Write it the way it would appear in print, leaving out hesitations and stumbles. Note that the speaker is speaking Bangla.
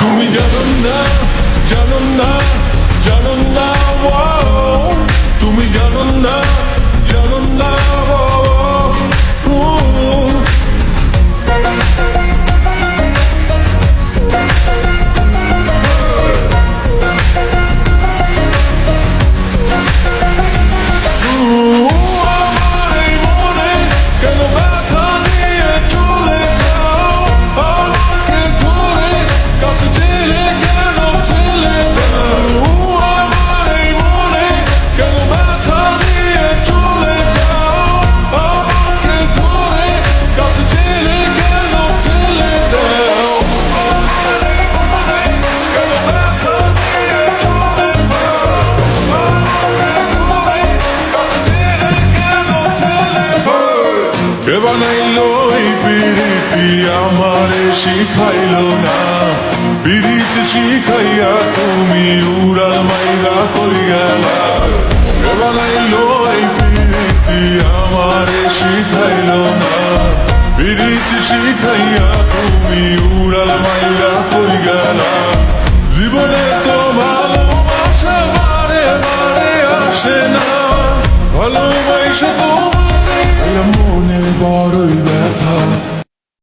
তুমি জানো না, জানো না, জানো না, তুমি জানো না, জানো না, কে বানাইলো এই পিরিতি আমারে শিখাইলো না, পিরিত শিখাইয়া তুমি উড়াল মাইরা কই গেলা। কে বানাইলো এই পিরিতি আমারে শিখাইলো না, পিরিত শিখাইয়া তুমি উড়াল মাইরা কই গেলা। জীবনে